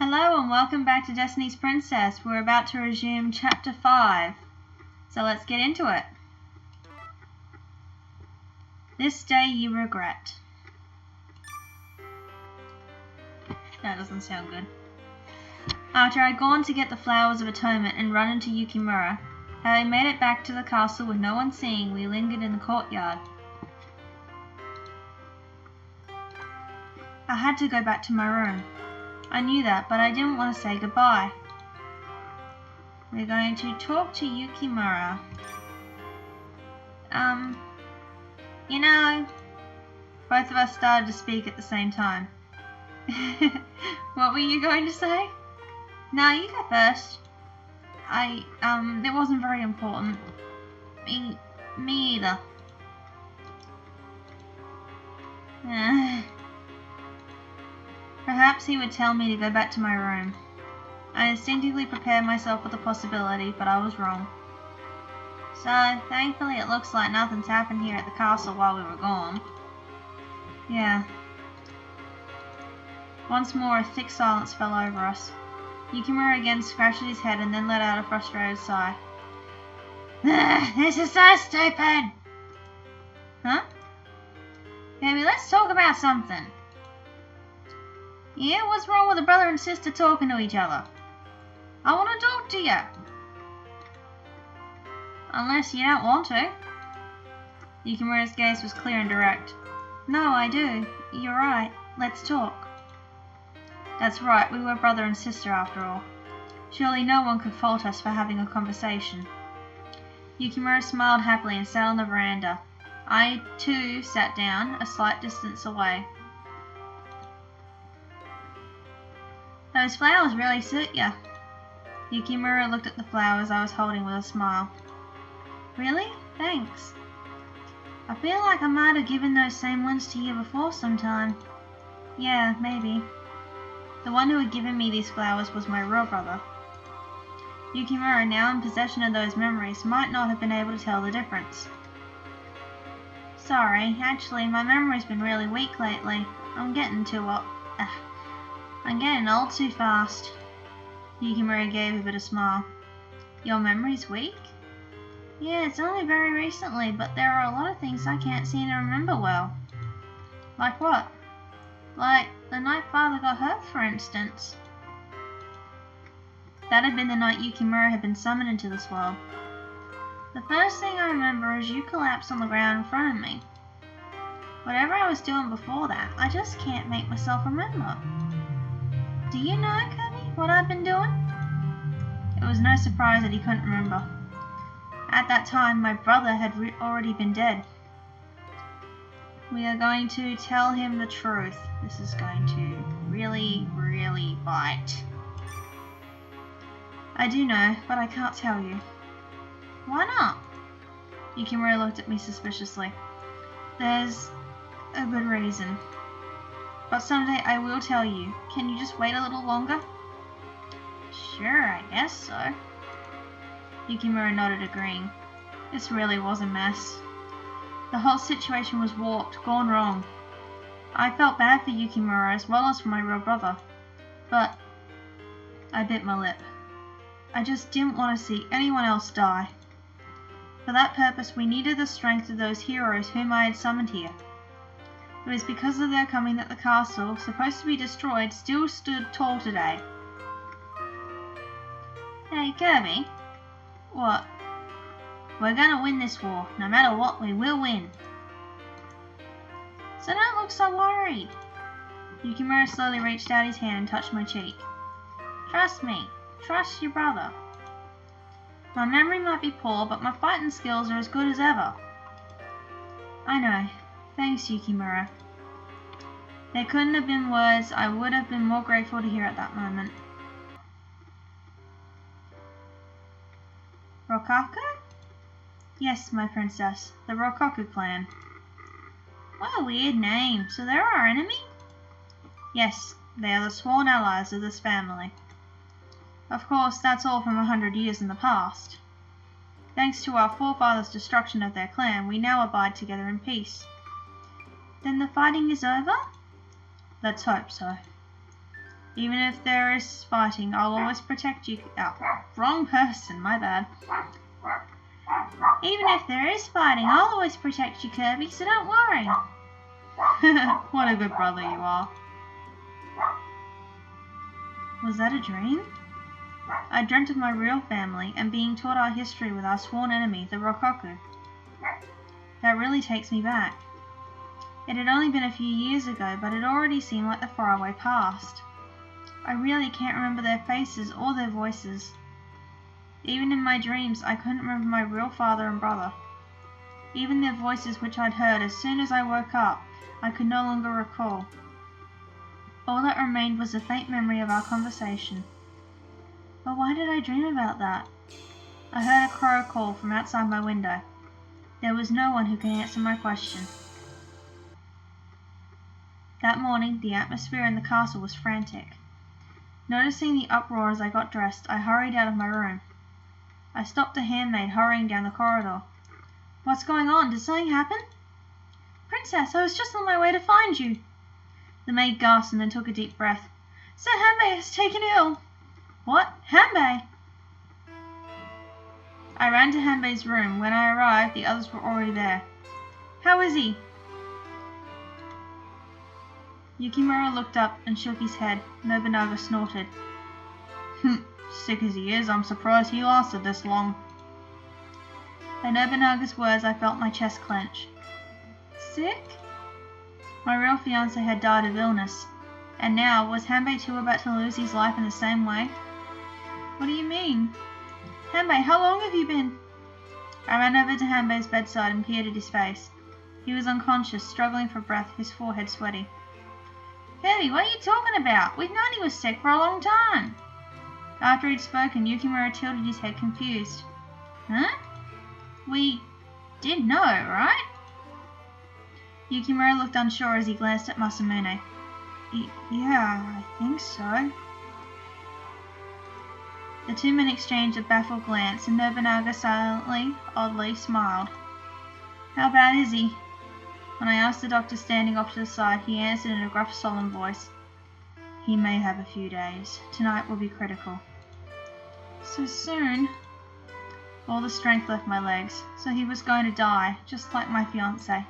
Hello and welcome back to Destiny's Princess. We're about to resume Chapter 5. So let's get into it. This day you regret. That doesn't sound good. After I'd gone to get the flowers of atonement and run into Yukimura, having made it back to the castle with no one seeing, we lingered in the courtyard. I had to go back to my room. I knew that, but I didn't want to say goodbye. We're going to talk to Yukimura. You know, both of us started to speak at the same time. What were you going to say? No, you go first. It wasn't very important. Me either. Perhaps he would tell me to go back to my room. I instinctively prepared myself for the possibility, but I was wrong. So, thankfully it looks like nothing's happened here at the castle while we were gone. Yeah. Once more, a thick silence fell over us. Yukimura again scratched his head and then let out a frustrated sigh. This is so stupid! Huh? Baby, let's talk about something. Yeah, what's wrong with a brother and sister talking to each other? I want to talk to you. Unless you don't want to. Yukimura's gaze was clear and direct. No, I do. You're right. Let's talk. That's right, we were brother and sister after all. Surely no one could fault us for having a conversation. Yukimura smiled happily and sat on the veranda. I, too, sat down, a slight distance away. Those flowers really suit you. Yukimura looked at the flowers I was holding with a smile. Really? Thanks. I feel like I might have given those same ones to you before sometime. Yeah, maybe. The one who had given me these flowers was my real brother. Yukimura, now in possession of those memories, might not have been able to tell the difference. Sorry, actually, my memory's been really weak lately. I'm getting old too fast. Yukimura gave a bit of smile. Your memory's weak? Yeah, it's only very recently, but there are a lot of things I can't seem to remember well. Like what? Like the night Father got hurt, for instance. That had been the night Yukimura had been summoned into this world. The first thing I remember is you collapsed on the ground in front of me. Whatever I was doing before that, I just can't make myself remember. Do you know, Kirby, what I've been doing? It was no surprise that he couldn't remember. At that time, my brother had already been dead. We are going to tell him the truth. This is going to really, really bite. I do know, but I can't tell you. Why not? Yukimura looked at me suspiciously. There's a good reason. But someday I will tell you. Can you just wait a little longer? Sure, I guess so. Yukimura nodded, agreeing. This really was a mess. The whole situation was warped, gone wrong. I felt bad for Yukimura as well as for my real brother. But I bit my lip. I just didn't want to see anyone else die. For that purpose, we needed the strength of those heroes whom I had summoned here. It was because of their coming that the castle, supposed to be destroyed, still stood tall today. Hey, Kirby. What? We're gonna win this war. No matter what, we will win. So don't look so worried. Yukimura slowly reached out his hand and touched my cheek. Trust me. Trust your brother. My memory might be poor, but my fighting skills are as good as ever. I know. Thanks, Yukimura. There couldn't have been words I would have been more grateful to hear at that moment. Rokaku? Yes, my princess. The Rokaku clan. What a weird name. So they're our enemy? Yes, they are the sworn allies of this family. Of course, that's all from 100 years in the past. Thanks to our forefathers' destruction of their clan, we now abide together in peace. Then the fighting is over? Let's hope so. Even if there is fighting, I'll always protect you. Oh, wrong person, my bad. Even if there is fighting, I'll always protect you, Kirby, so don't worry. What a good brother you are. Was that a dream? I dreamt of my real family and being taught our history with our sworn enemy, the Rokoku. That really takes me back. It had only been a few years ago, but it already seemed like the faraway past. I really can't remember their faces or their voices. Even in my dreams, I couldn't remember my real father and brother. Even their voices, which I'd heard as soon as I woke up, I could no longer recall. All that remained was a faint memory of our conversation. But why did I dream about that? I heard a crow call from outside my window. There was no one who could answer my question. That morning, the atmosphere in the castle was frantic. Noticing the uproar as I got dressed, I hurried out of my room. I stopped a handmaid hurrying down the corridor. What's going on? Did something happen? Princess, I was just on my way to find you. The maid gasped and then took a deep breath. Sir Hanbei is taken ill. What? Hanbei? I ran to Hanbei's room. When I arrived, the others were already there. How is he? Yukimura looked up and shook his head. Nobunaga snorted. Sick as he is, I'm surprised he lasted this long. At Nobunaga's words, I felt my chest clench. Sick? My real fiancé had died of illness. And now, was Hanbei too about to lose his life in the same way? What do you mean? Hanbei, how long have you been? I ran over to Hanbei's bedside and peered at his face. He was unconscious, struggling for breath, his forehead sweaty. Kirby, what are you talking about? We've known he was sick for a long time. After he'd spoken, Yukimura tilted his head, confused. Huh? We did know, right? Yukimura looked unsure as he glanced at Masamune. Yeah, I think so. The two men exchanged a baffled glance, and Nobunaga silently, oddly, smiled. How bad is he? When I asked the doctor standing off to the side, he answered in a gruff, solemn voice. He may have a few days. Tonight will be critical. So soon? All the strength left my legs, so he was going to die, just like my fiancé.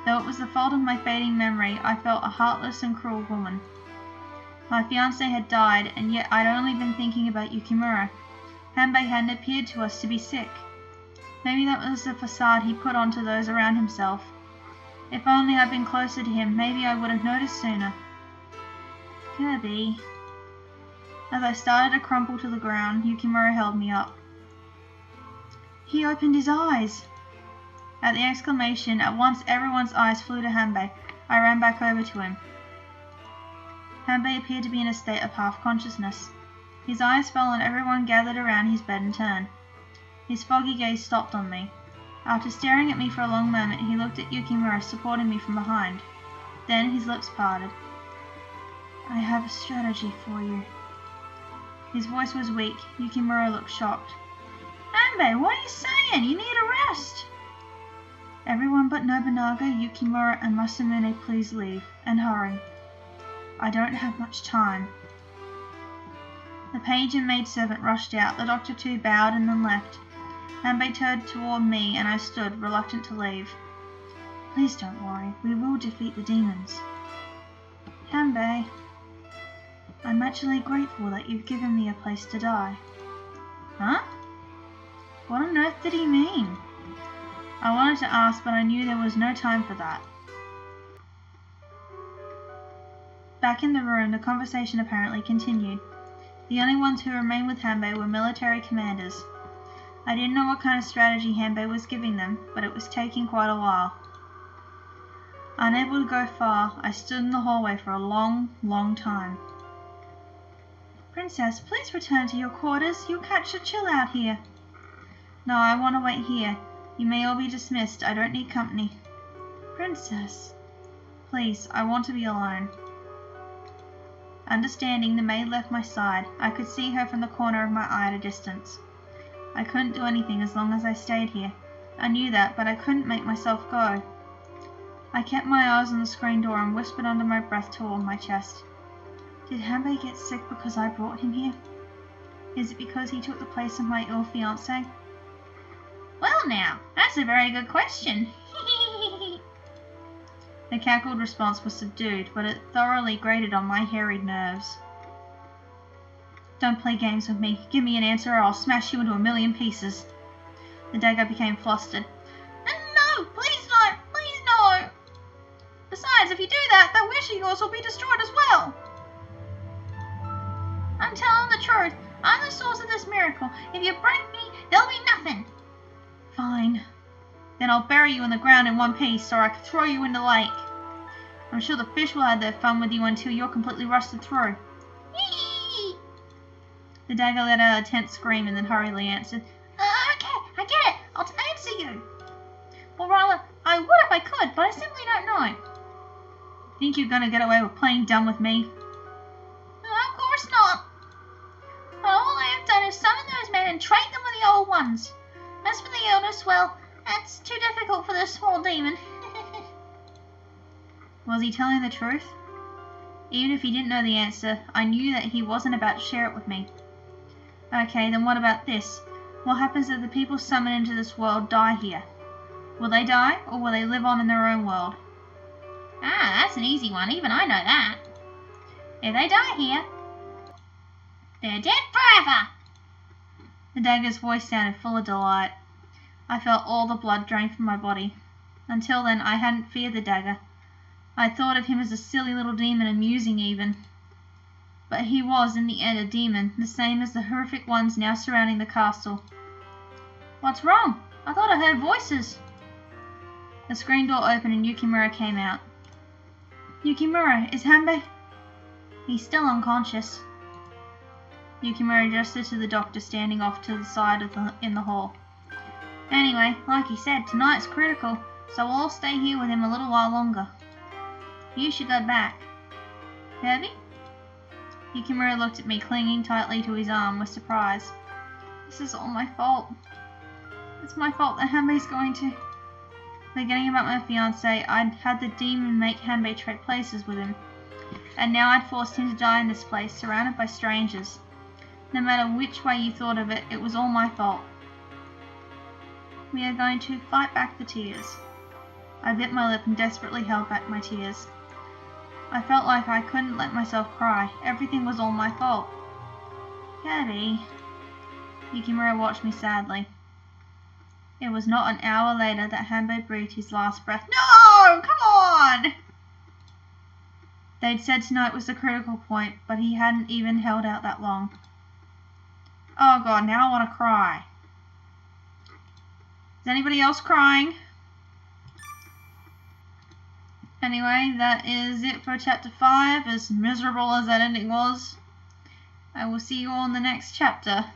Though it was the fault of my fading memory, I felt a heartless and cruel woman. My fiancé had died, and yet I'd only been thinking about Yukimura. Hanbei hadn't appeared to us to be sick. Maybe that was the facade he put on to those around himself. If only I'd been closer to him, maybe I would have noticed sooner. Kirby. As I started to crumple to the ground, Yukimura held me up. He opened his eyes. At the exclamation, at once everyone's eyes flew to Hanbei. I ran back over to him. Hanbei appeared to be in a state of half-consciousness. His eyes fell on everyone gathered around his bed in turn. His foggy gaze stopped on me. After staring at me for a long moment, he looked at Yukimura, supporting me from behind. Then his lips parted. I have a strategy for you. His voice was weak. Yukimura looked shocked. Hanbei, what are you saying? You need a rest. Everyone but Nobunaga, Yukimura, and Masamune, please leave, and hurry. I don't have much time. The page and maidservant rushed out. The doctor too bowed and then left. Hanbei turned toward me, and I stood, reluctant to leave. Please don't worry. We will defeat the demons. Hanbei, I'm actually grateful that you've given me a place to die. Huh? What on earth did he mean? I wanted to ask, but I knew there was no time for that. Back in the room, the conversation apparently continued. The only ones who remained with Hanbei were military commanders. I didn't know what kind of strategy Hanbei was giving them, but it was taking quite a while. Unable to go far, I stood in the hallway for a long, long time. Princess, please return to your quarters. You'll catch a chill out here. No, I want to wait here. You may all be dismissed. I don't need company. Princess. Please, I want to be alone. Understanding, the maid left my side. I could see her from the corner of my eye at a distance. I couldn't do anything as long as I stayed here. I knew that, but I couldn't make myself go. I kept my eyes on the screen door and whispered under my breath toward my chest. Did Hanbei get sick because I brought him here? Is it because he took the place of my ill fiancé? Well now, that's a very good question. The cackled response was subdued, but it thoroughly grated on my harried nerves. Don't play games with me. Give me an answer or I'll smash you into a million pieces. The dagger became flustered. No, please don't! Please no! Besides, if you do that, that wish of yours will be destroyed as well. I'm telling the truth. I'm the source of this miracle. If you break me, there'll be nothing. Fine. Then I'll bury you in the ground in one piece, or I can throw you in the lake. I'm sure the fish will have their fun with you until you're completely rusted through. Whee! The dagger let out a tense scream and then hurriedly answered, Okay, I get it. I'll answer you. Or rather, I would if I could, but I simply don't know. Think you're going to get away with playing dumb with me? Of course not. But all I have done is summon those men and trade them with the old ones. As for the eldest, well, that's too difficult for this small demon. Was he telling the truth? Even if he didn't know the answer, I knew that he wasn't about to share it with me. Okay, then what about this? What happens if the people summoned into this world die here? Will they die, or will they live on in their own world? Ah, that's an easy one. Even I know that. If they die here, they're dead forever. The dagger's voice sounded full of delight. I felt all the blood drain from my body. Until then, I hadn't feared the dagger. I thought of him as a silly little demon, amusing even. But he was, in the end, a demon, the same as the horrific ones now surrounding the castle. What's wrong? I thought I heard voices. The screen door opened and Yukimura came out. Yukimura, is Hanbei? He's still unconscious. Yukimura gestured to the doctor standing off to the side in the hall. Anyway, like he said, tonight's critical, so we'll all stay here with him a little while longer. You should go back. Kirby? Yukimura looked at me, clinging tightly to his arm with surprise. This is all my fault. It's my fault that Hanbei's going to... Forgetting about my fiancé, I'd had the demon make Hanbei trade places with him. And now I'd forced him to die in this place, surrounded by strangers. No matter which way you thought of it, it was all my fault. We are going to fight back the tears. I bit my lip and desperately held back my tears. I felt like I couldn't let myself cry. Everything was all my fault. Kirby. Yukimura watched me sadly. It was not an hour later that Hanbei breathed his last breath. No! Come on! They'd said tonight was the critical point, but he hadn't even held out that long. Oh god, now I want to cry. Is anybody else crying? Anyway, that is it for chapter 5, as miserable as that ending was. I will see you all in the next chapter.